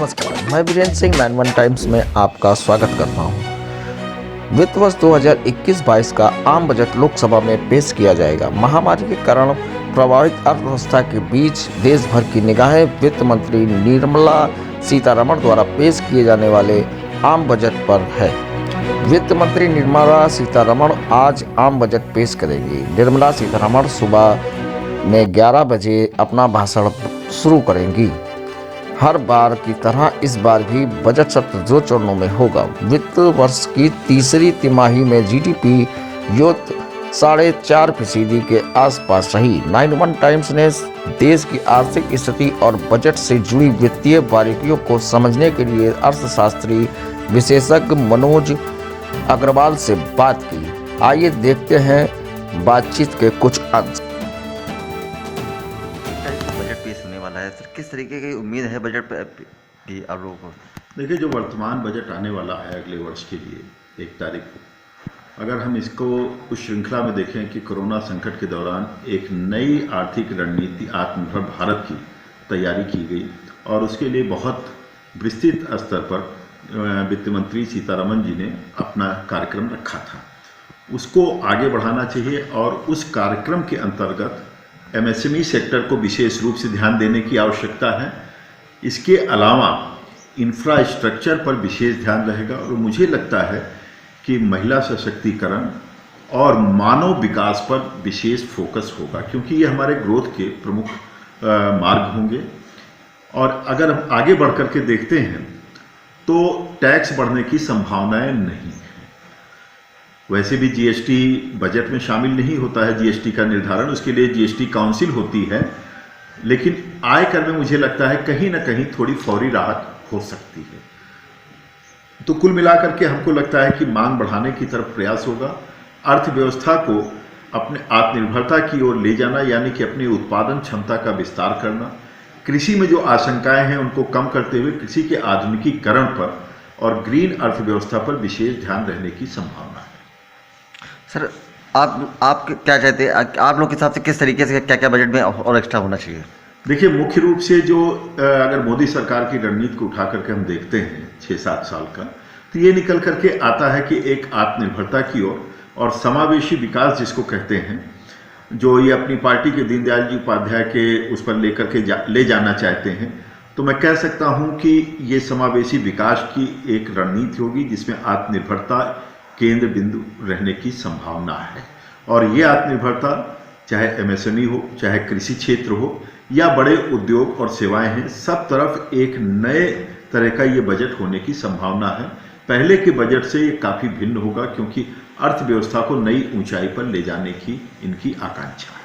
नमस्कार, मैं वीरेंद्र सिंह 91 टाइम्स में आपका स्वागत करता हूं। वित्त वर्ष 2021-22 का आम बजट लोकसभा में पेश किया जाएगा। महामारी के कारण प्रभावित अर्थव्यवस्था के बीच देश भर की निगाहें वित्त मंत्री निर्मला सीतारमण द्वारा पेश किए जाने वाले आम बजट पर है। वित्त मंत्री निर्मला सीतारमण आज आम बजट पेश करेंगी। निर्मला सीतारमण सुबह में 11 बजे अपना भाषण शुरू करेंगी। हर बार की तरह इस बार भी बजट सत्र 2 चरणों में होगा। वित्त वर्ष की तीसरी तिमाही में जीडीपी ग्रोथ 4.5% के आसपास रही। 91 टाइम्स ने देश की आर्थिक स्थिति और बजट से जुड़ी वित्तीय बारीकियों को समझने के लिए अर्थशास्त्री विशेषज्ञ मनोज अग्रवाल से बात की। आइए देखते हैं बातचीत के कुछ अंश। बजट पेश होने वाला है सर, किस तरीके की उम्मीद है बजट की आप लोगों को? देखिए, जो वर्तमान बजट आने वाला है अगले वर्ष के लिए 1 तारीख को, अगर हम इसको उस श्रृंखला में देखें कि कोरोना संकट के दौरान एक नई आर्थिक रणनीति आत्मनिर्भर भारत की तैयारी की गई और उसके लिए बहुत विस्तृत स्तर पर वित्त मंत्री सीतारमण जी ने अपना कार्यक्रम रखा था। उसको आगे बढ़ाना चाहिए और उस कार्यक्रम के अंतर्गत एमएसएमई सेक्टर को विशेष रूप से ध्यान देने की आवश्यकता है। इसके अलावा इंफ्रास्ट्रक्चर पर विशेष ध्यान रहेगा और मुझे लगता है कि महिला सशक्तिकरण और मानव विकास पर विशेष फोकस होगा, क्योंकि ये हमारे ग्रोथ के प्रमुख मार्ग होंगे। और अगर हम आगे बढ़ कर के देखते हैं तो टैक्स बढ़ने की संभावनाएं नहीं है। वैसे भी जीएसटी बजट में शामिल नहीं होता है, जीएसटी का निर्धारण उसके लिए जीएसटी काउंसिल होती है, लेकिन आयकर में मुझे लगता है कहीं ना कहीं थोड़ी फौरी राहत हो सकती है। तो कुल मिलाकर के हमको लगता है कि मांग बढ़ाने की तरफ प्रयास होगा, अर्थव्यवस्था को अपने आत्मनिर्भरता की ओर ले जाना, यानी कि अपनी उत्पादन क्षमता का विस्तार करना, कृषि में जो आशंकाएं हैं उनको कम करते हुए कृषि के आधुनिकीकरण पर और ग्रीन अर्थव्यवस्था पर विशेष ध्यान रहने की संभावना है। सर, आप क्या चाहते हैं, आप लोग के हिसाब से किस तरीके से क्या क्या बजट में और एक्स्ट्रा होना चाहिए? देखिए, मुख्य रूप से जो अगर मोदी सरकार की रणनीति को उठा करके हम देखते हैं 6-7 साल का, तो ये निकल करके आता है कि एक आत्मनिर्भरता की ओर और समावेशी विकास जिसको कहते हैं, जो ये अपनी पार्टी के दीनदयाल जी उपाध्याय के उस पर लेकर के ले जाना चाहते हैं। तो मैं कह सकता हूं कि ये समावेशी विकास की एक रणनीति होगी जिसमें आत्मनिर्भरता केंद्र बिंदु रहने की संभावना है। और ये आत्मनिर्भरता चाहे एमएसएमई हो, चाहे कृषि क्षेत्र हो या बड़े उद्योग और सेवाएं हैं, सब तरफ एक नए तरह का ये बजट होने की संभावना है। पहले के बजट से ये काफ़ी भिन्न होगा, क्योंकि अर्थव्यवस्था को नई ऊंचाई पर ले जाने की इनकी आकांक्षा है।